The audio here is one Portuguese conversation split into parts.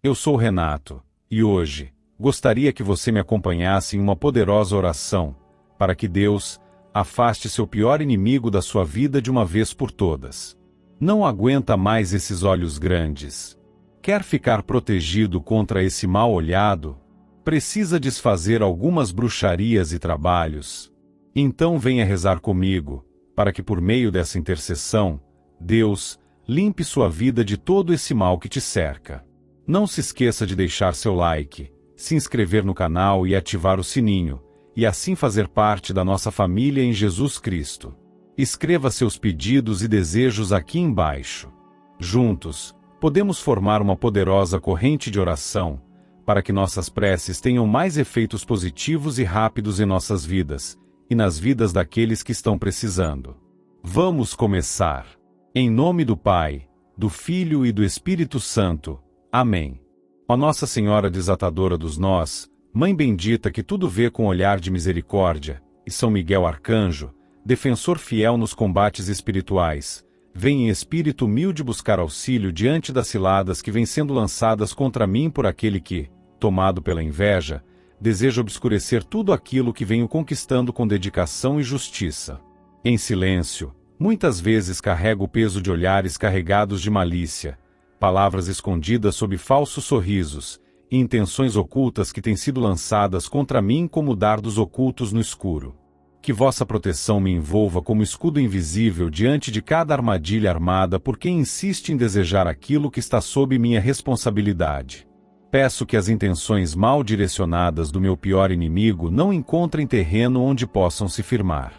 Eu sou Renato, e hoje, gostaria que você me acompanhasse em uma poderosa oração, para que Deus afaste seu pior inimigo da sua vida de uma vez por todas. Não aguenta mais esses olhos grandes. Quer ficar protegido contra esse mal olhado? Precisa desfazer algumas bruxarias e trabalhos? Então venha rezar comigo, para que por meio dessa intercessão, Deus limpe sua vida de todo esse mal que te cerca. Não se esqueça de deixar seu like, se inscrever no canal e ativar o sininho, e assim fazer parte da nossa família em Jesus Cristo. Escreva seus pedidos e desejos aqui embaixo. Juntos, podemos formar uma poderosa corrente de oração, para que nossas preces tenham mais efeitos positivos e rápidos em nossas vidas, e nas vidas daqueles que estão precisando. Vamos começar. Em nome do Pai, do Filho e do Espírito Santo. Amém. Ó Nossa Senhora Desatadora dos Nós, Mãe bendita que tudo vê com olhar de misericórdia, e São Miguel Arcanjo, defensor fiel nos combates espirituais, vem em espírito humilde buscar auxílio diante das ciladas que vêm sendo lançadas contra mim por aquele que, tomado pela inveja, deseja obscurecer tudo aquilo que venho conquistando com dedicação e justiça. Em silêncio, muitas vezes carrego o peso de olhares carregados de malícia, palavras escondidas sob falsos sorrisos, e intenções ocultas que têm sido lançadas contra mim como dardos ocultos no escuro. Que vossa proteção me envolva como escudo invisível diante de cada armadilha armada por quem insiste em desejar aquilo que está sob minha responsabilidade. Peço que as intenções mal direcionadas do meu pior inimigo não encontrem terreno onde possam se firmar.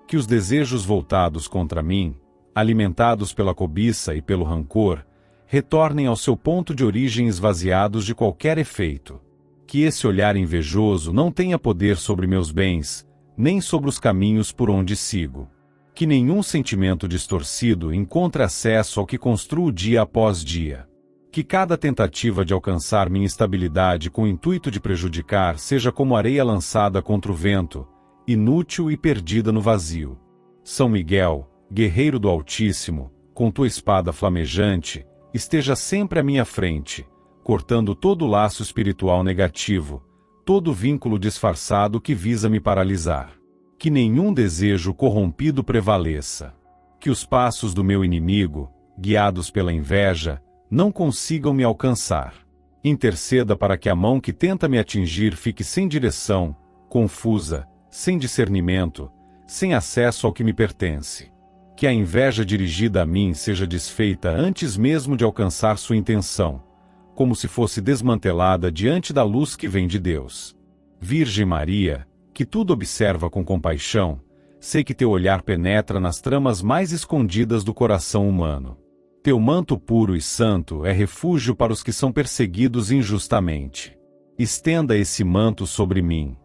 Que os desejos voltados contra mim, alimentados pela cobiça e pelo rancor, retornem ao seu ponto de origem esvaziados de qualquer efeito. Que esse olhar invejoso não tenha poder sobre meus bens, nem sobre os caminhos por onde sigo. Que nenhum sentimento distorcido encontre acesso ao que construo dia após dia. Que cada tentativa de alcançar minha estabilidade com o intuito de prejudicar seja como areia lançada contra o vento, inútil e perdida no vazio. São Miguel, guerreiro do Altíssimo, com tua espada flamejante, esteja sempre à minha frente, cortando todo laço espiritual negativo, todo vínculo disfarçado que visa me paralisar. Que nenhum desejo corrompido prevaleça. Que os passos do meu inimigo, guiados pela inveja, não consigam me alcançar. Interceda para que a mão que tenta me atingir fique sem direção, confusa, sem discernimento, sem acesso ao que me pertence. Que a inveja dirigida a mim seja desfeita antes mesmo de alcançar sua intenção, como se fosse desmantelada diante da luz que vem de Deus. Virgem Maria, que tudo observa com compaixão, sei que teu olhar penetra nas tramas mais escondidas do coração humano. Teu manto puro e santo é refúgio para os que são perseguidos injustamente. Estenda esse manto sobre mim.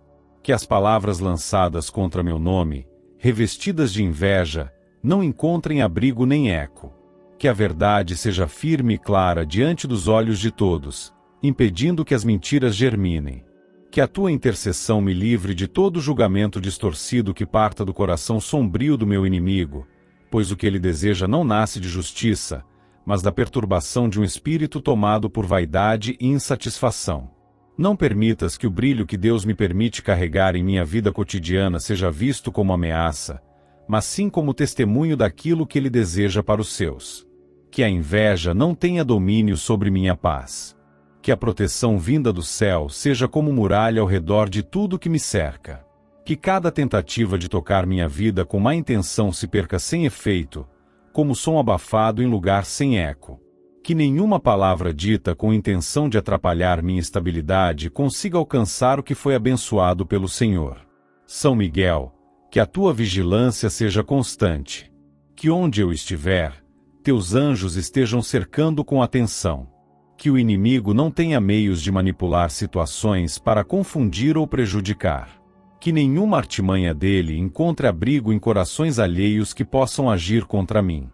Que as palavras lançadas contra meu nome, revestidas de inveja, não encontrem abrigo nem eco. Que a verdade seja firme e clara diante dos olhos de todos, impedindo que as mentiras germinem. Que a tua intercessão me livre de todo julgamento distorcido que parta do coração sombrio do meu inimigo, pois o que ele deseja não nasce de justiça, mas da perturbação de um espírito tomado por vaidade e insatisfação. Não permitas que o brilho que Deus me permite carregar em minha vida cotidiana seja visto como ameaça, mas sim como testemunho daquilo que ele deseja para os seus. Que a inveja não tenha domínio sobre minha paz. Que a proteção vinda do céu seja como muralha ao redor de tudo que me cerca. Que cada tentativa de tocar minha vida com má intenção se perca sem efeito, como som abafado em lugar sem eco. Que nenhuma palavra dita com intenção de atrapalhar minha estabilidade consiga alcançar o que foi abençoado pelo Senhor. São Miguel, que a tua vigilância seja constante. Que onde eu estiver, teus anjos estejam cercando com atenção. Que o inimigo não tenha meios de manipular situações para confundir ou prejudicar. Que nenhuma artimanha dele encontre abrigo em corações alheios que possam agir contra mim.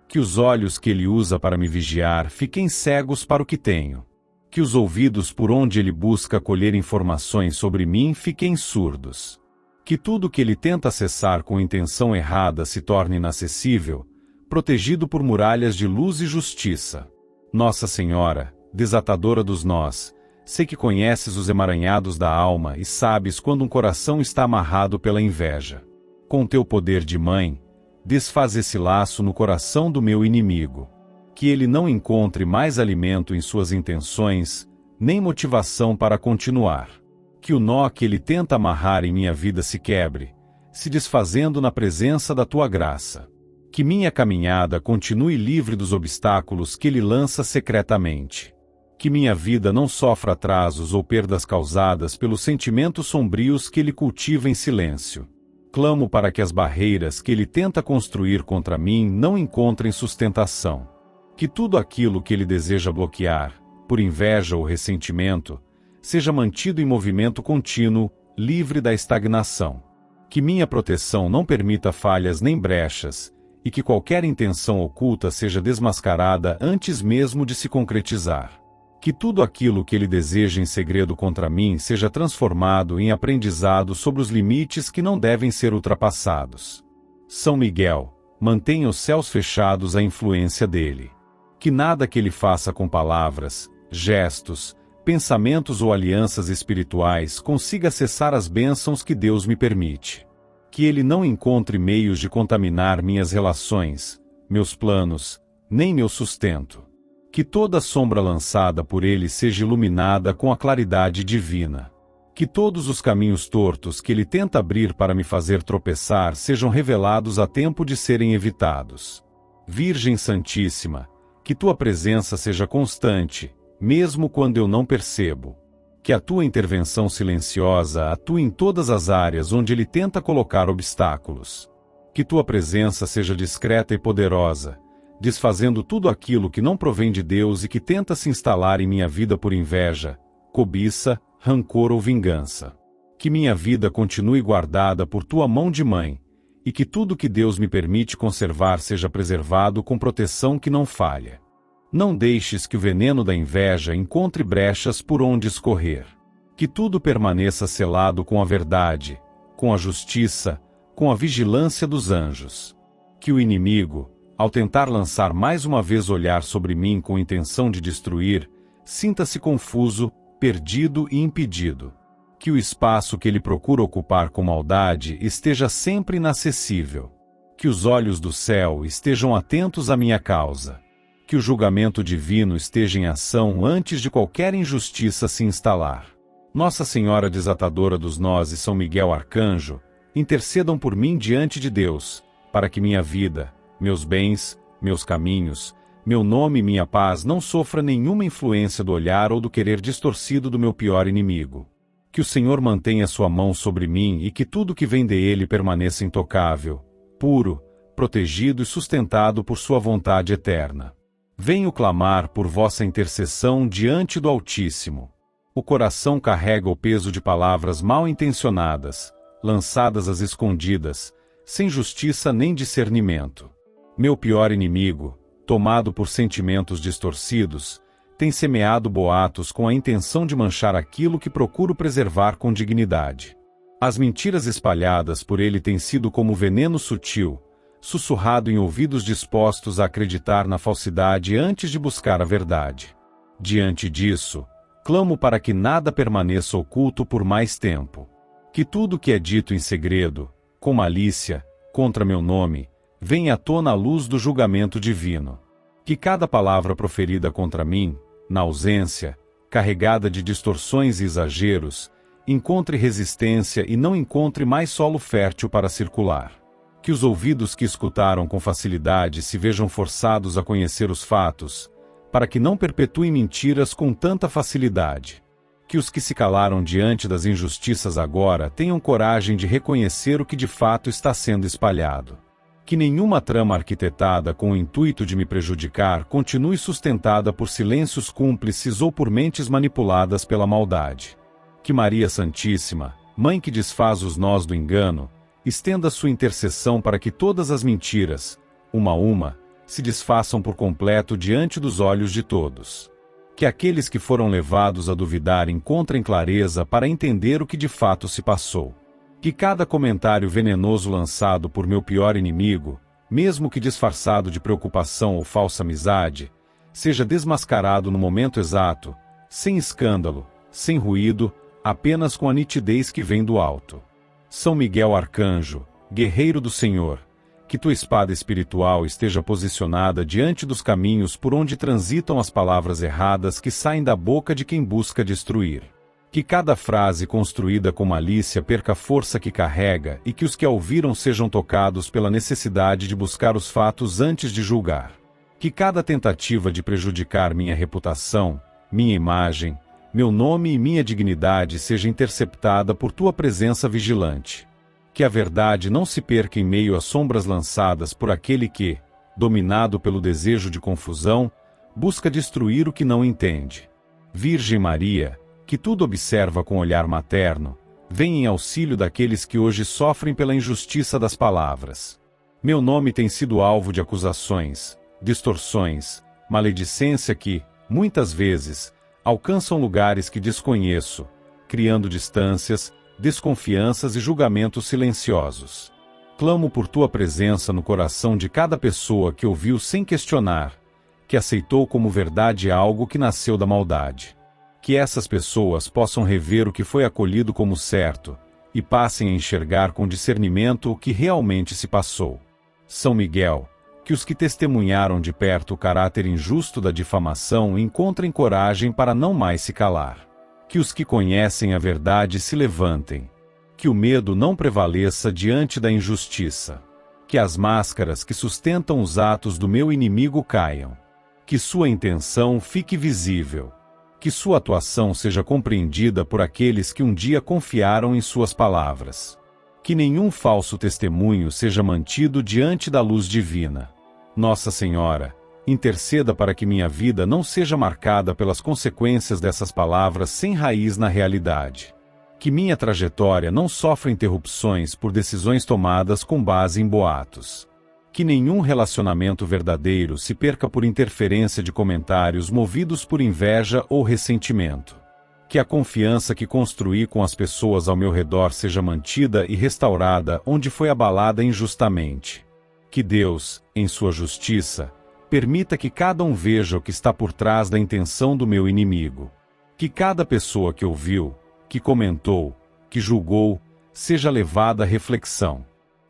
Que os olhos que ele usa para me vigiar fiquem cegos para o que tenho. Que os ouvidos por onde ele busca colher informações sobre mim fiquem surdos. Que tudo que ele tenta acessar com intenção errada se torne inacessível, protegido por muralhas de luz e justiça. Nossa Senhora, desatadora dos nós, sei que conheces os emaranhados da alma e sabes quando um coração está amarrado pela inveja. Com teu poder de mãe, desfaz esse laço no coração do meu inimigo. Que ele não encontre mais alimento em suas intenções, nem motivação para continuar. Que o nó que ele tenta amarrar em minha vida se quebre, se desfazendo na presença da tua graça. Que minha caminhada continue livre dos obstáculos que ele lança secretamente. Que minha vida não sofra atrasos ou perdas causadas pelos sentimentos sombrios que ele cultiva em silêncio. Clamo para que as barreiras que ele tenta construir contra mim não encontrem sustentação. Que tudo aquilo que ele deseja bloquear, por inveja ou ressentimento, seja mantido em movimento contínuo, livre da estagnação. Que minha proteção não permita falhas nem brechas, e que qualquer intenção oculta seja desmascarada antes mesmo de se concretizar. Que tudo aquilo que ele deseja em segredo contra mim seja transformado em aprendizado sobre os limites que não devem ser ultrapassados. São Miguel, mantenha os céus fechados à influência dele. Que nada que ele faça com palavras, gestos, pensamentos ou alianças espirituais consiga acessar as bênçãos que Deus me permite. Que ele não encontre meios de contaminar minhas relações, meus planos, nem meu sustento. Que toda sombra lançada por ele seja iluminada com a claridade divina. Que todos os caminhos tortos que ele tenta abrir para me fazer tropeçar sejam revelados a tempo de serem evitados. Virgem Santíssima, que tua presença seja constante, mesmo quando eu não percebo. Que a tua intervenção silenciosa atue em todas as áreas onde ele tenta colocar obstáculos. Que tua presença seja discreta e poderosa, desfazendo tudo aquilo que não provém de Deus e que tenta se instalar em minha vida por inveja, cobiça, rancor ou vingança. Que minha vida continue guardada por tua mão de mãe, e que tudo que Deus me permite conservar seja preservado com proteção que não falha. Não deixes que o veneno da inveja encontre brechas por onde escorrer. Que tudo permaneça selado com a verdade, com a justiça, com a vigilância dos anjos. Que o inimigo, ao tentar lançar mais uma vez olhar sobre mim com intenção de destruir, sinta-se confuso, perdido e impedido. Que o espaço que ele procura ocupar com maldade esteja sempre inacessível. Que os olhos do céu estejam atentos à minha causa. Que o julgamento divino esteja em ação antes de qualquer injustiça se instalar. Nossa Senhora Desatadora dos Nós e São Miguel Arcanjo, intercedam por mim diante de Deus, para que minha vida, meus bens, meus caminhos, meu nome e minha paz não sofra nenhuma influência do olhar ou do querer distorcido do meu pior inimigo. Que o Senhor mantenha sua mão sobre mim e que tudo que vem dele permaneça intocável, puro, protegido e sustentado por sua vontade eterna. Venho clamar por vossa intercessão diante do Altíssimo. O coração carrega o peso de palavras mal intencionadas, lançadas às escondidas, sem justiça nem discernimento. Meu pior inimigo, tomado por sentimentos distorcidos, tem semeado boatos com a intenção de manchar aquilo que procuro preservar com dignidade. As mentiras espalhadas por ele têm sido como veneno sutil, sussurrado em ouvidos dispostos a acreditar na falsidade antes de buscar a verdade. Diante disso, clamo para que nada permaneça oculto por mais tempo. Que tudo que é dito em segredo, com malícia, contra meu nome, venha à tona à luz do julgamento divino. Que cada palavra proferida contra mim, na ausência, carregada de distorções e exageros, encontre resistência e não encontre mais solo fértil para circular. Que os ouvidos que escutaram com facilidade se vejam forçados a conhecer os fatos, para que não perpetuem mentiras com tanta facilidade. Que os que se calaram diante das injustiças agora tenham coragem de reconhecer o que de fato está sendo espalhado. Que nenhuma trama arquitetada com o intuito de me prejudicar continue sustentada por silêncios cúmplices ou por mentes manipuladas pela maldade. Que Maria Santíssima, Mãe que desfaz os nós do engano, estenda sua intercessão para que todas as mentiras, uma a uma, se desfaçam por completo diante dos olhos de todos. Que aqueles que foram levados a duvidar encontrem clareza para entender o que de fato se passou. Que cada comentário venenoso lançado por meu pior inimigo, mesmo que disfarçado de preocupação ou falsa amizade, seja desmascarado no momento exato, sem escândalo, sem ruído, apenas com a nitidez que vem do alto. São Miguel Arcanjo, guerreiro do Senhor, que tua espada espiritual esteja posicionada diante dos caminhos por onde transitam as palavras erradas que saem da boca de quem busca destruir. Que cada frase construída com malícia perca a força que carrega e que os que a ouviram sejam tocados pela necessidade de buscar os fatos antes de julgar. Que cada tentativa de prejudicar minha reputação, minha imagem, meu nome e minha dignidade seja interceptada por tua presença vigilante. Que a verdade não se perca em meio às sombras lançadas por aquele que, dominado pelo desejo de confusão, busca destruir o que não entende. Virgem Maria, que tudo observa com olhar materno, vem em auxílio daqueles que hoje sofrem pela injustiça das palavras. Meu nome tem sido alvo de acusações, distorções, maledicência que, muitas vezes, alcançam lugares que desconheço, criando distâncias, desconfianças e julgamentos silenciosos. Clamo por tua presença no coração de cada pessoa que ouviu sem questionar, que aceitou como verdade algo que nasceu da maldade. Que essas pessoas possam rever o que foi acolhido como certo, e passem a enxergar com discernimento o que realmente se passou. São Miguel, que os que testemunharam de perto o caráter injusto da difamação encontrem coragem para não mais se calar. Que os que conhecem a verdade se levantem. Que o medo não prevaleça diante da injustiça. Que as máscaras que sustentam os atos do meu inimigo caiam. Que sua intenção fique visível. Que sua atuação seja compreendida por aqueles que um dia confiaram em suas palavras. Que nenhum falso testemunho seja mantido diante da luz divina. Nossa Senhora, interceda para que minha vida não seja marcada pelas consequências dessas palavras sem raiz na realidade. Que minha trajetória não sofra interrupções por decisões tomadas com base em boatos. Que nenhum relacionamento verdadeiro se perca por interferência de comentários movidos por inveja ou ressentimento. Que a confiança que construí com as pessoas ao meu redor seja mantida e restaurada onde foi abalada injustamente. Que Deus, em sua justiça, permita que cada um veja o que está por trás da intenção do meu inimigo. Que cada pessoa que ouviu, que comentou, que julgou, seja levada à reflexão.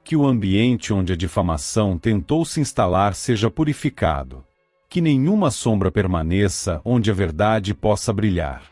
Que o ambiente onde a difamação tentou se instalar seja purificado. Que nenhuma sombra permaneça onde a verdade possa brilhar.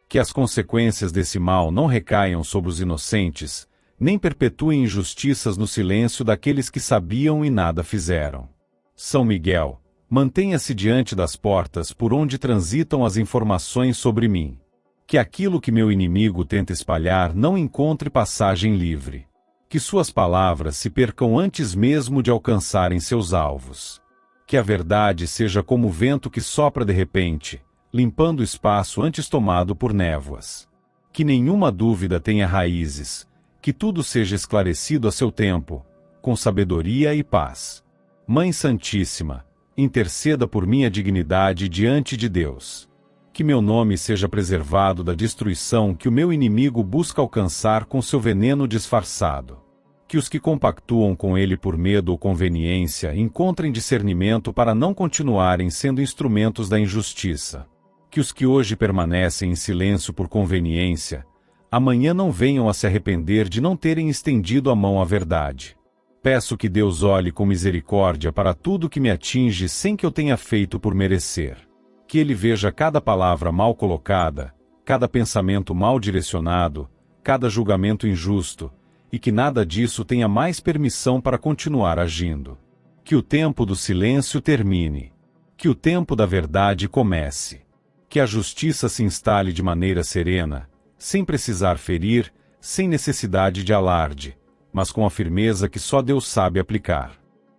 Que as consequências desse mal não recaiam sobre os inocentes, nem perpetuem injustiças no silêncio daqueles que sabiam e nada fizeram. São Miguel, mantenha-se diante das portas por onde transitam as informações sobre mim. Que aquilo que meu inimigo tenta espalhar não encontre passagem livre. Que suas palavras se percam antes mesmo de alcançarem seus alvos. Que a verdade seja como o vento que sopra de repente, limpando o espaço antes tomado por névoas. Que nenhuma dúvida tenha raízes, que tudo seja esclarecido a seu tempo, com sabedoria e paz. Mãe Santíssima, interceda por minha dignidade diante de Deus. Que meu nome seja preservado da destruição que o meu inimigo busca alcançar com seu veneno disfarçado. Que os que compactuam com ele por medo ou conveniência encontrem discernimento para não continuarem sendo instrumentos da injustiça. Que os que hoje permanecem em silêncio por conveniência, amanhã não venham a se arrepender de não terem estendido a mão à verdade. Peço que Deus olhe com misericórdia para tudo que me atinge sem que eu tenha feito por merecer. Que Ele veja cada palavra mal colocada, cada pensamento mal direcionado, cada julgamento injusto, e que nada disso tenha mais permissão para continuar agindo. Que o tempo do silêncio termine. Que o tempo da verdade comece. Que a justiça se instale de maneira serena, sem precisar ferir, sem necessidade de alarde, mas com a firmeza que só Deus sabe aplicar.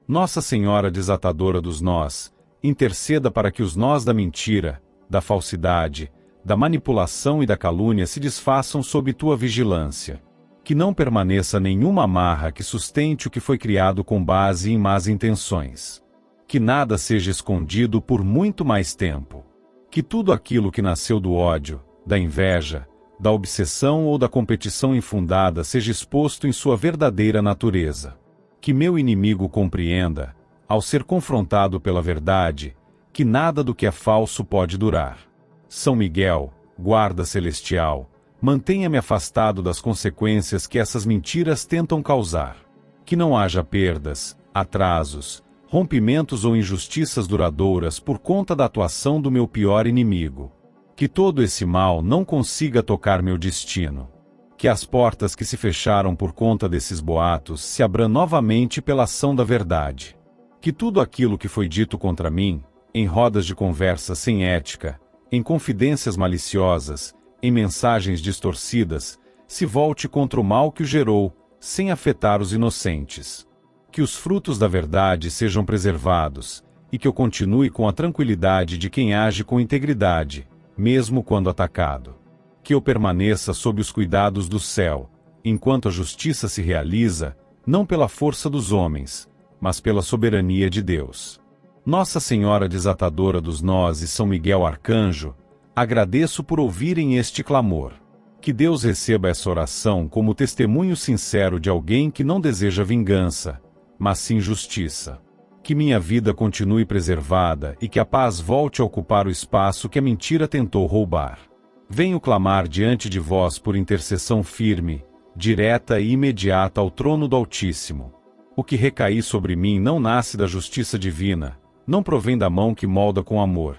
Nossa Senhora desatadora dos nós, interceda para que os nós da mentira, da falsidade, da manipulação e da calúnia se desfaçam sob tua vigilância. Que não permaneça nenhuma amarra que sustente o que foi criado com base em más intenções. Que nada seja escondido por muito mais tempo. Que tudo aquilo que nasceu do ódio, da inveja, da obsessão ou da competição infundada seja exposto em sua verdadeira natureza. Que meu inimigo compreenda, ao ser confrontado pela verdade, que nada do que é falso pode durar. São Miguel, guarda celestial, mantenha-me afastado das consequências que essas mentiras tentam causar. Que não haja perdas, atrasos, rompimentos ou injustiças duradouras por conta da atuação do meu pior inimigo. Que todo esse mal não consiga tocar meu destino. Que as portas que se fecharam por conta desses boatos se abram novamente pela ação da verdade. Que tudo aquilo que foi dito contra mim, em rodas de conversa sem ética, em confidências maliciosas, em mensagens distorcidas, se volte contra o mal que o gerou, sem afetar os inocentes. Que os frutos da verdade sejam preservados, e que eu continue com a tranquilidade de quem age com integridade, mesmo quando atacado. Que eu permaneça sob os cuidados do céu, enquanto a justiça se realiza, não pela força dos homens, mas pela soberania de Deus. Nossa Senhora Desatadora dos Nós e São Miguel Arcanjo, agradeço por ouvirem este clamor. Que Deus receba essa oração como testemunho sincero de alguém que não deseja vingança, mas sim justiça. Que minha vida continue preservada e que a paz volte a ocupar o espaço que a mentira tentou roubar. Venho clamar diante de vós por intercessão firme, direta e imediata ao trono do Altíssimo. O que recair sobre mim não nasce da justiça divina, não provém da mão que molda com amor,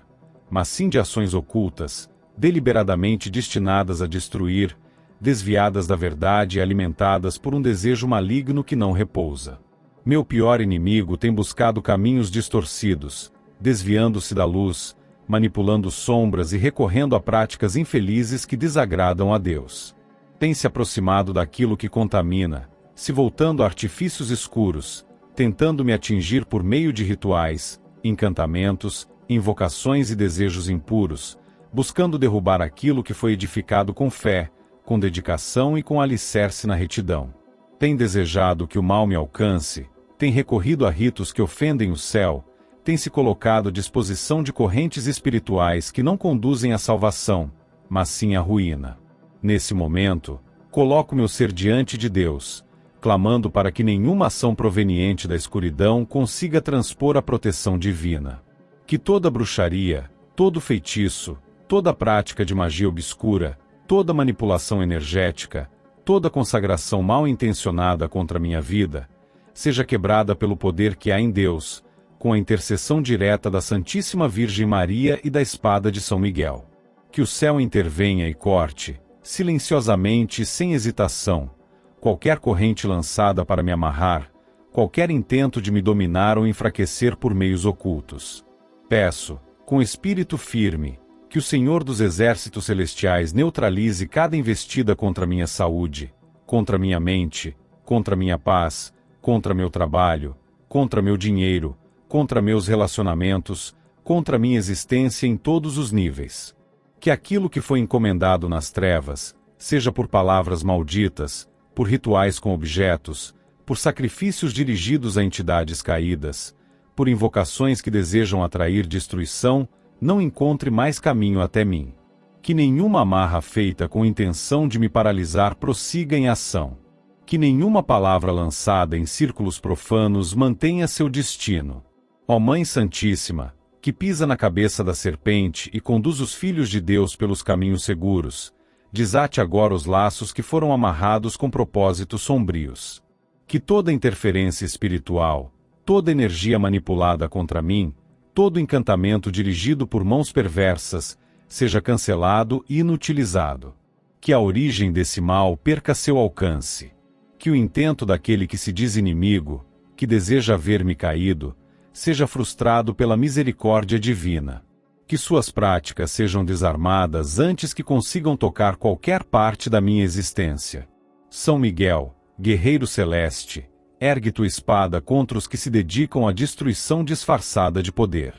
mas sim de ações ocultas, deliberadamente destinadas a destruir, desviadas da verdade e alimentadas por um desejo maligno que não repousa. Meu pior inimigo tem buscado caminhos distorcidos, desviando-se da luz, manipulando sombras e recorrendo a práticas infelizes que desagradam a Deus. Tem se aproximado daquilo que contamina, se voltando a artifícios escuros, tentando me atingir por meio de rituais, encantamentos, invocações e desejos impuros, buscando derrubar aquilo que foi edificado com fé, com dedicação e com alicerce na retidão. Tem desejado que o mal me alcance, tem recorrido a ritos que ofendem o céu, tem se colocado à disposição de correntes espirituais que não conduzem à salvação, mas sim à ruína. Nesse momento, coloco meu ser diante de Deus, clamando para que nenhuma ação proveniente da escuridão consiga transpor a proteção divina. Que toda bruxaria, todo feitiço, toda prática de magia obscura, toda manipulação energética, toda consagração mal intencionada contra minha vida, seja quebrada pelo poder que há em Deus, com a intercessão direta da Santíssima Virgem Maria e da espada de São Miguel. Que o céu intervenha e corte, silenciosamente e sem hesitação, qualquer corrente lançada para me amarrar, qualquer intento de me dominar ou enfraquecer por meios ocultos. Peço, com espírito firme, que o Senhor dos Exércitos Celestiais neutralize cada investida contra minha saúde, contra minha mente, contra minha paz, contra meu trabalho, contra meu dinheiro, contra meus relacionamentos, contra minha existência em todos os níveis. Que aquilo que foi encomendado nas trevas, seja por palavras malditas, por rituais com objetos, por sacrifícios dirigidos a entidades caídas, por invocações que desejam atrair destruição, não encontre mais caminho até mim. Que nenhuma amarra feita com intenção de me paralisar prossiga em ação. Que nenhuma palavra lançada em círculos profanos mantenha seu destino. Ó Mãe Santíssima, que pisa na cabeça da serpente e conduz os filhos de Deus pelos caminhos seguros, desate agora os laços que foram amarrados com propósitos sombrios. Que toda interferência espiritual, toda energia manipulada contra mim, todo encantamento dirigido por mãos perversas, seja cancelado e inutilizado. Que a origem desse mal perca seu alcance. Que o intento daquele que se diz inimigo, que deseja ver-me caído, seja frustrado pela misericórdia divina. Que suas práticas sejam desarmadas antes que consigam tocar qualquer parte da minha existência. São Miguel, guerreiro celeste, ergue tua espada contra os que se dedicam à destruição disfarçada de poder.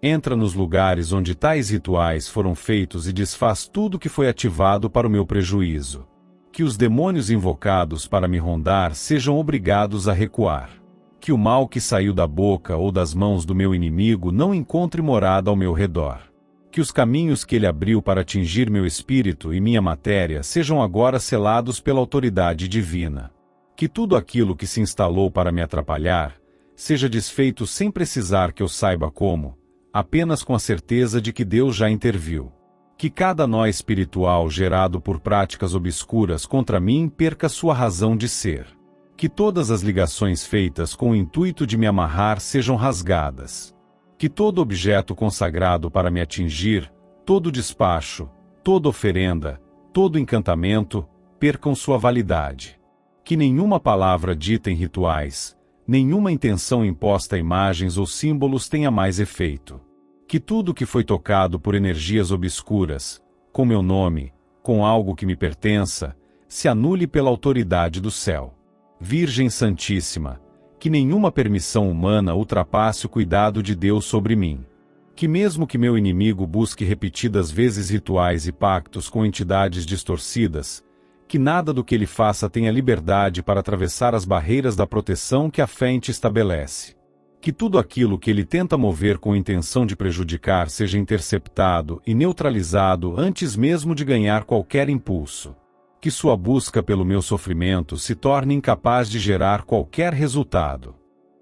Entra nos lugares onde tais rituais foram feitos e desfaz tudo que foi ativado para o meu prejuízo. Que os demônios invocados para me rondar sejam obrigados a recuar. Que o mal que saiu da boca ou das mãos do meu inimigo não encontre morada ao meu redor. Que os caminhos que ele abriu para atingir meu espírito e minha matéria sejam agora selados pela autoridade divina. Que tudo aquilo que se instalou para me atrapalhar, seja desfeito sem precisar que eu saiba como, apenas com a certeza de que Deus já interviu. Que cada nó espiritual gerado por práticas obscuras contra mim perca sua razão de ser. Que todas as ligações feitas com o intuito de me amarrar sejam rasgadas. Que todo objeto consagrado para me atingir, todo despacho, toda oferenda, todo encantamento, percam sua validade. Que nenhuma palavra dita em rituais, nenhuma intenção imposta a imagens ou símbolos tenha mais efeito. Que tudo que foi tocado por energias obscuras, com meu nome, com algo que me pertença, se anule pela autoridade do céu. Virgem Santíssima, que nenhuma permissão humana ultrapasse o cuidado de Deus sobre mim. Que mesmo que meu inimigo busque repetidas vezes rituais e pactos com entidades distorcidas, que nada do que ele faça tenha liberdade para atravessar as barreiras da proteção que a fé em ti estabelece. Que tudo aquilo que ele tenta mover com intenção de prejudicar seja interceptado e neutralizado antes mesmo de ganhar qualquer impulso. Que sua busca pelo meu sofrimento se torne incapaz de gerar qualquer resultado.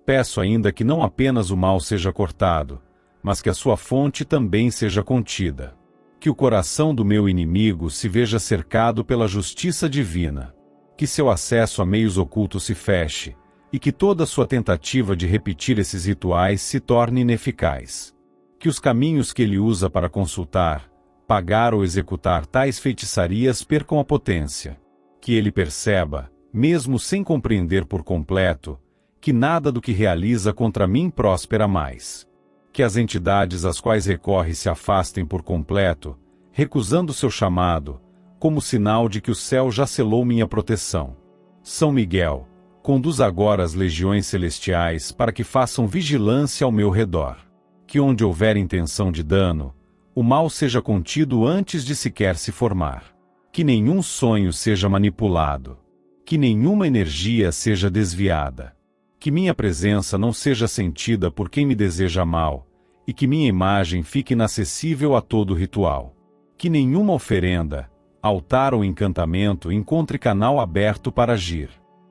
Peço ainda que não apenas o mal seja cortado, mas que a sua fonte também seja contida. Que o coração do meu inimigo se veja cercado pela justiça divina. Que seu acesso a meios ocultos se feche, e que toda sua tentativa de repetir esses rituais se torne ineficaz. Que os caminhos que ele usa para consultar, pagar ou executar tais feitiçarias percam a potência. Que ele perceba, mesmo sem compreender por completo, que nada do que realiza contra mim prospera mais. Que as entidades às quais recorre se afastem por completo, recusando seu chamado, como sinal de que o céu já selou minha proteção. São Miguel, conduz agora as legiões celestiais para que façam vigilância ao meu redor. Que onde houver intenção de dano, o mal seja contido antes de sequer se formar. Que nenhum sonho seja manipulado. Que nenhuma energia seja desviada. Que minha presença não seja sentida por quem me deseja mal, e que minha imagem fique inacessível a todo ritual. Que nenhuma oferenda, altar ou encantamento encontre canal aberto para agir.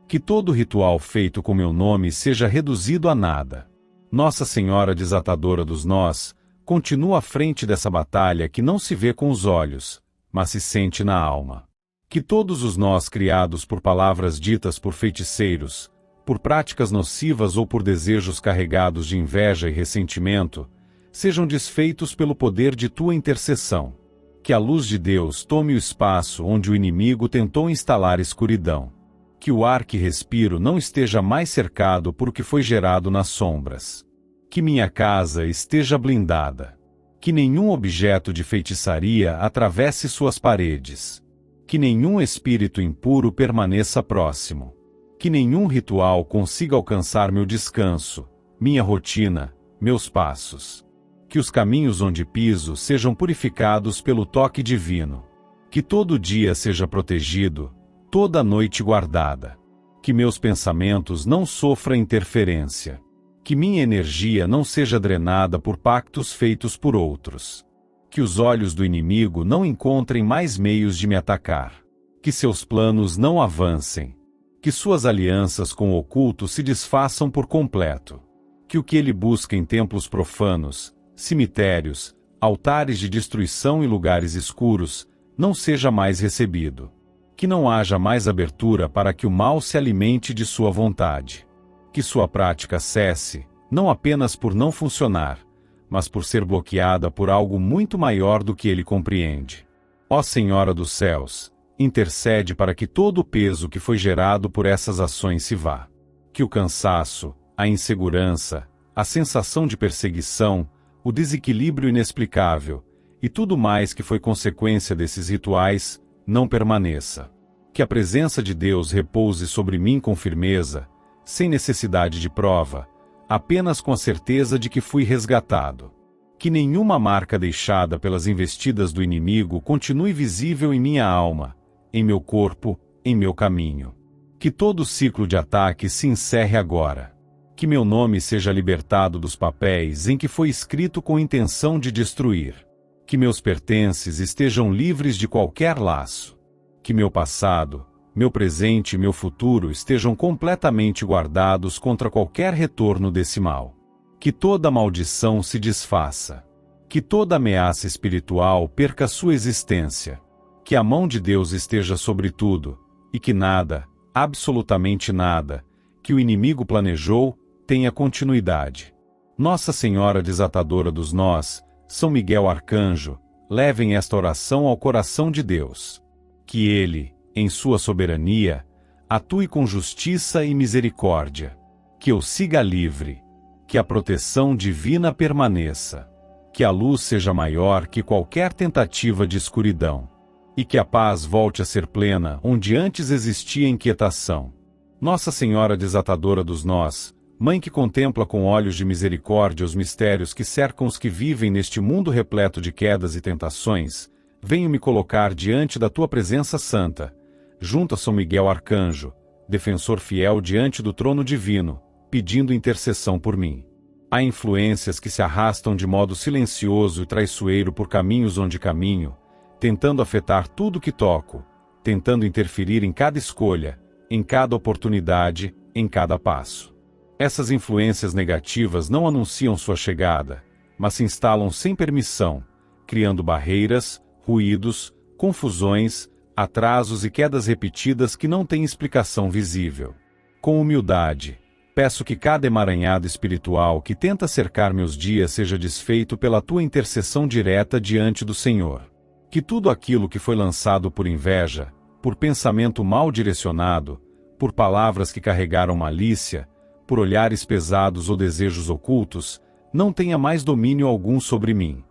Que todo ritual feito com meu nome seja reduzido a nada. Nossa Senhora Desatadora dos Nós, continua à frente dessa batalha que não se vê com os olhos, mas se sente na alma. Que todos os nós criados por palavras ditas por feiticeiros, por práticas nocivas ou por desejos carregados de inveja e ressentimento, sejam desfeitos pelo poder de tua intercessão. Que a luz de Deus tome o espaço onde o inimigo tentou instalar escuridão. Que o ar que respiro não esteja mais cercado por o que foi gerado nas sombras. Que minha casa esteja blindada. Que nenhum objeto de feitiçaria atravesse suas paredes. Que nenhum espírito impuro permaneça próximo. Que nenhum ritual consiga alcançar meu descanso, minha rotina, meus passos. Que os caminhos onde piso sejam purificados pelo toque divino. Que todo dia seja protegido, toda noite guardada. Que meus pensamentos não sofram interferência. Que minha energia não seja drenada por pactos feitos por outros. Que os olhos do inimigo não encontrem mais meios de me atacar. Que seus planos não avancem. Que suas alianças com o oculto se desfaçam por completo. Que o que ele busca em templos profanos, cemitérios, altares de destruição e lugares escuros, não seja mais recebido. Que não haja mais abertura para que o mal se alimente de sua vontade. Que sua prática cesse, não apenas por não funcionar, mas por ser bloqueada por algo muito maior do que ele compreende. Ó Senhora dos Céus, intercede para que todo o peso que foi gerado por essas ações se vá. Que o cansaço, a insegurança, a sensação de perseguição, o desequilíbrio inexplicável, e tudo mais que foi consequência desses rituais, não permaneça. Que a presença de Deus repouse sobre mim com firmeza, sem necessidade de prova, apenas com a certeza de que fui resgatado. Que nenhuma marca deixada pelas investidas do inimigo continue visível em minha alma, em meu corpo, em meu caminho. Que todo ciclo de ataque se encerre agora. Que meu nome seja libertado dos papéis em que foi escrito com intenção de destruir. Que meus pertences estejam livres de qualquer laço. Que meu passado, meu presente e meu futuro estejam completamente guardados contra qualquer retorno desse mal. Que toda maldição se desfaça. Que toda ameaça espiritual perca sua existência. Que a mão de Deus esteja sobre tudo, e que nada, absolutamente nada, que o inimigo planejou, tenha continuidade. Nossa Senhora Desatadora dos Nós, São Miguel Arcanjo, levem esta oração ao coração de Deus. Que Ele, em sua soberania, atue com justiça e misericórdia. Que eu siga livre. Que a proteção divina permaneça. Que a luz seja maior que qualquer tentativa de escuridão. E que a paz volte a ser plena onde antes existia inquietação. Nossa Senhora Desatadora dos Nós, Mãe que contempla com olhos de misericórdia os mistérios que cercam os que vivem neste mundo repleto de quedas e tentações, venho me colocar diante da tua presença santa, junto a São Miguel Arcanjo, defensor fiel diante do trono divino, pedindo intercessão por mim. Há influências que se arrastam de modo silencioso e traiçoeiro por caminhos onde caminho, tentando afetar tudo que toco, tentando interferir em cada escolha, em cada oportunidade, em cada passo. Essas influências negativas não anunciam sua chegada, mas se instalam sem permissão, criando barreiras, ruídos, confusões, atrasos e quedas repetidas que não têm explicação visível. Com humildade, peço que cada emaranhado espiritual que tenta cercar meus dias seja desfeito pela tua intercessão direta diante do Senhor. Que tudo aquilo que foi lançado por inveja, por pensamento mal direcionado, por palavras que carregaram malícia, por olhares pesados ou desejos ocultos, não tenha mais domínio algum sobre mim.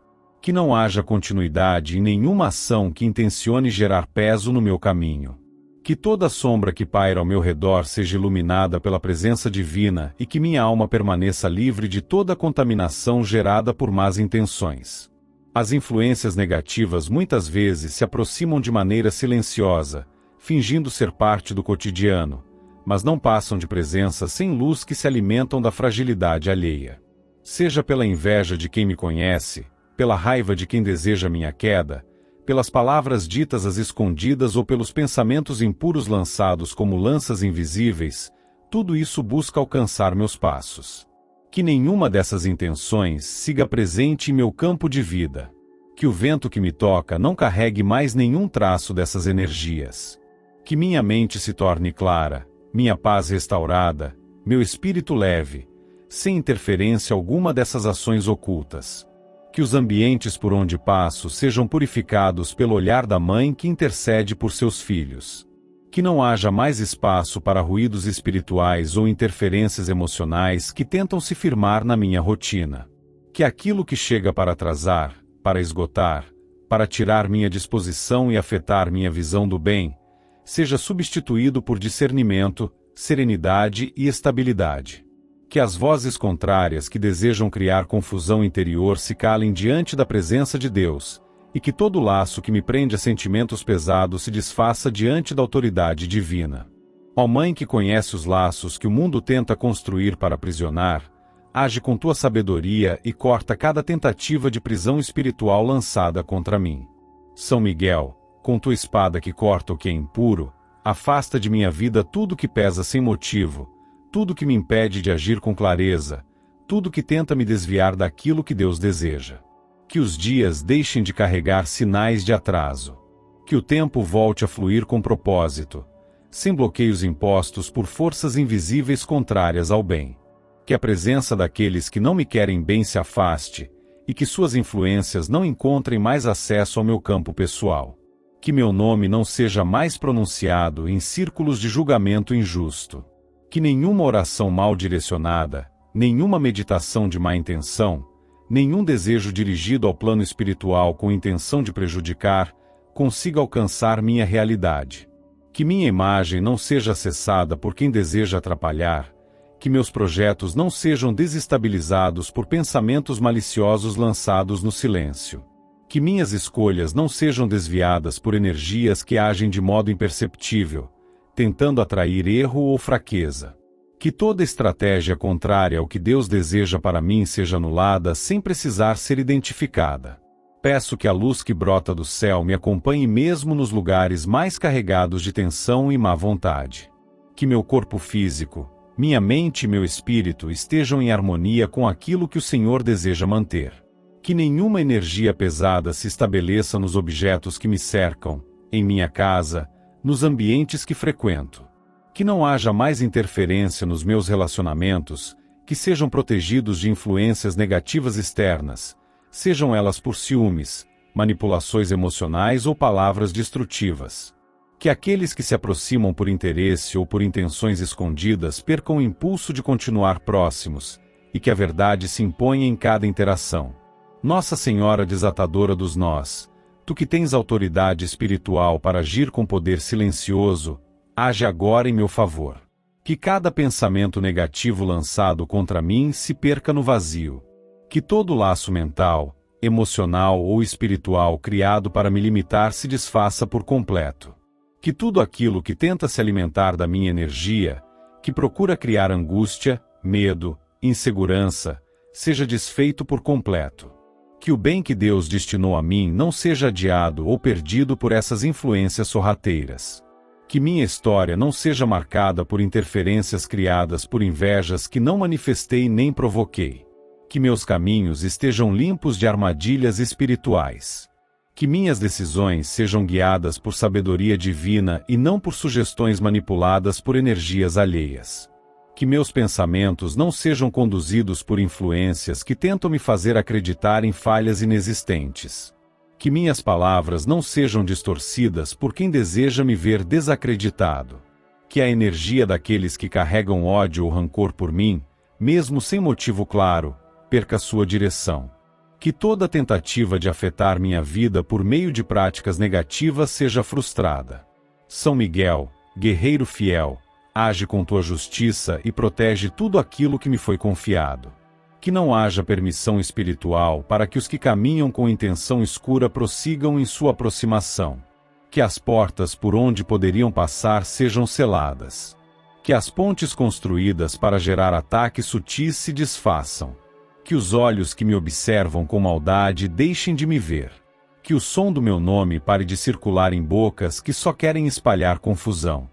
Que não haja continuidade em nenhuma ação que intencione gerar peso no meu caminho. Que toda sombra que paira ao meu redor seja iluminada pela presença divina e que minha alma permaneça livre de toda contaminação gerada por más intenções. As influências negativas muitas vezes se aproximam de maneira silenciosa, fingindo ser parte do cotidiano, mas não passam de presenças sem luz que se alimentam da fragilidade alheia. Seja pela inveja de quem me conhece, pela raiva de quem deseja minha queda, pelas palavras ditas às escondidas ou pelos pensamentos impuros lançados como lanças invisíveis, tudo isso busca alcançar meus passos. Que nenhuma dessas intenções siga presente em meu campo de vida. Que o vento que me toca não carregue mais nenhum traço dessas energias. Que minha mente se torne clara, minha paz restaurada, meu espírito leve, sem interferência alguma dessas ações ocultas. Que os ambientes por onde passo sejam purificados pelo olhar da mãe que intercede por seus filhos. Que não haja mais espaço para ruídos espirituais ou interferências emocionais que tentam se firmar na minha rotina. Que aquilo que chega para atrasar, para esgotar, para tirar minha disposição e afetar minha visão do bem, seja substituído por discernimento, serenidade e estabilidade. Que as vozes contrárias que desejam criar confusão interior se calem diante da presença de Deus, e que todo laço que me prende a sentimentos pesados se desfaça diante da autoridade divina. Ó Mãe que conhece os laços que o mundo tenta construir para aprisionar, age com tua sabedoria e corta cada tentativa de prisão espiritual lançada contra mim. São Miguel, com tua espada que corta o que é impuro, afasta de minha vida tudo que pesa sem motivo, tudo que me impede de agir com clareza, tudo que tenta me desviar daquilo que Deus deseja. Que os dias deixem de carregar sinais de atraso. Que o tempo volte a fluir com propósito, sem bloqueios impostos por forças invisíveis contrárias ao bem. Que a presença daqueles que não me querem bem se afaste, e que suas influências não encontrem mais acesso ao meu campo pessoal. Que meu nome não seja mais pronunciado em círculos de julgamento injusto. Que nenhuma oração mal direcionada, nenhuma meditação de má intenção, nenhum desejo dirigido ao plano espiritual com intenção de prejudicar, consiga alcançar minha realidade. Que minha imagem não seja acessada por quem deseja atrapalhar, que meus projetos não sejam desestabilizados por pensamentos maliciosos lançados no silêncio. Que minhas escolhas não sejam desviadas por energias que agem de modo imperceptível, tentando atrair erro ou fraqueza. Que toda estratégia contrária ao que Deus deseja para mim seja anulada sem precisar ser identificada. Peço que a luz que brota do céu me acompanhe mesmo nos lugares mais carregados de tensão e má vontade. Que meu corpo físico, Minha mente e meu espírito estejam em harmonia com aquilo que o Senhor deseja manter. Que nenhuma energia pesada se estabeleça nos objetos que me cercam, em minha casa, nos ambientes que frequento. Que não haja mais interferência nos meus relacionamentos, que sejam protegidos de influências negativas externas, sejam elas por ciúmes, manipulações emocionais ou palavras destrutivas. Que aqueles que se aproximam por interesse ou por intenções escondidas percam o impulso de continuar próximos, e que a verdade se imponha em cada interação. Nossa Senhora desatadora dos nós, tu que tens autoridade espiritual para agir com poder silencioso, age agora em meu favor. Que cada pensamento negativo lançado contra mim se perca no vazio. Que todo laço mental, emocional ou espiritual criado para me limitar se desfaça por completo. Que tudo aquilo que tenta se alimentar da minha energia, que procura criar angústia, medo, insegurança, seja desfeito por completo. Que o bem que Deus destinou a mim não seja adiado ou perdido por essas influências sorrateiras. Que minha história não seja marcada por interferências criadas por invejas que não manifestei nem provoquei. Que meus caminhos estejam limpos de armadilhas espirituais. Que minhas decisões sejam guiadas por sabedoria divina e não por sugestões manipuladas por energias alheias. Que meus pensamentos não sejam conduzidos por influências que tentam me fazer acreditar em falhas inexistentes. Que minhas palavras não sejam distorcidas por quem deseja me ver desacreditado. Que a energia daqueles que carregam ódio ou rancor por mim, mesmo sem motivo claro, perca sua direção. Que toda tentativa de afetar minha vida por meio de práticas negativas seja frustrada. São Miguel, guerreiro fiel, age com tua justiça e protege tudo aquilo que me foi confiado. Que não haja permissão espiritual para que os que caminham com intenção escura prossigam em sua aproximação. Que as portas por onde poderiam passar sejam seladas. Que as pontes construídas para gerar ataques sutis se desfaçam. Que os olhos que me observam com maldade deixem de me ver. Que o som do meu nome pare de circular em bocas que só querem espalhar confusão.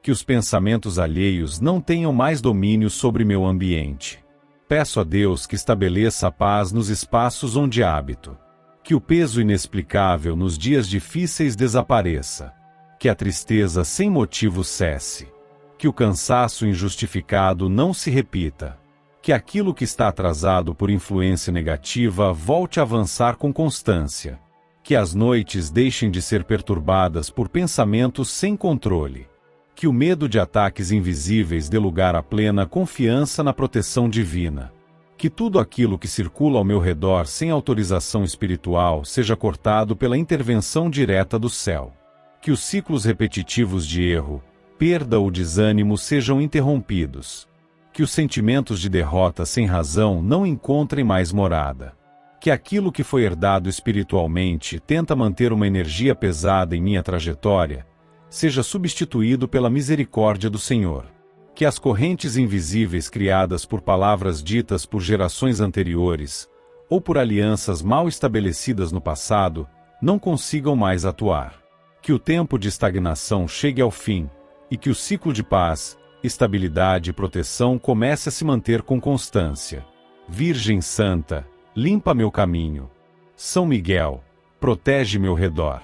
Que os pensamentos alheios não tenham mais domínio sobre meu ambiente. Peço a Deus que estabeleça a paz nos espaços onde habito. Que o peso inexplicável nos dias difíceis desapareça. Que a tristeza sem motivo cesse. Que o cansaço injustificado não se repita. Que aquilo que está atrasado por influência negativa volte a avançar com constância. Que as noites deixem de ser perturbadas por pensamentos sem controle. Que o medo de ataques invisíveis dê lugar à plena confiança na proteção divina. Que tudo aquilo que circula ao meu redor sem autorização espiritual seja cortado pela intervenção direta do céu. Que os ciclos repetitivos de erro, perda ou desânimo sejam interrompidos. Que os sentimentos de derrota sem razão não encontrem mais morada. Que aquilo que foi herdado espiritualmente tenta manter uma energia pesada em minha trajetória, seja substituído pela misericórdia do Senhor. Que as correntes invisíveis criadas por palavras ditas por gerações anteriores, ou por alianças mal estabelecidas no passado, não consigam mais atuar. Que o tempo de estagnação chegue ao fim, e que o ciclo de paz, estabilidade e proteção comece a se manter com constância. Virgem Santa, limpa meu caminho. São Miguel, protege meu redor.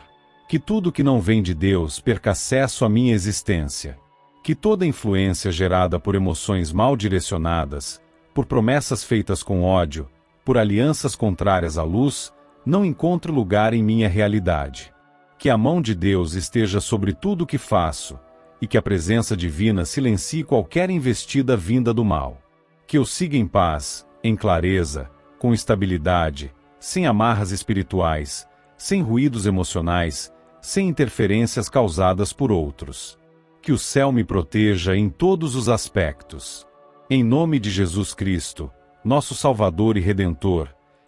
Que tudo que não vem de Deus perca acesso à minha existência. Que toda influência gerada por emoções mal direcionadas, por promessas feitas com ódio, por alianças contrárias à luz, não encontre lugar em minha realidade. Que a mão de Deus esteja sobre tudo o que faço, e que a presença divina silencie qualquer investida vinda do mal. Que eu siga em paz, em clareza, com estabilidade, sem amarras espirituais, sem ruídos emocionais, sem interferências causadas por outros. Que o céu me proteja em todos os aspectos. Em nome de Jesus Cristo, nosso Salvador e Redentor,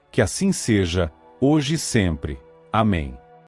que assim seja, hoje e sempre. Amém.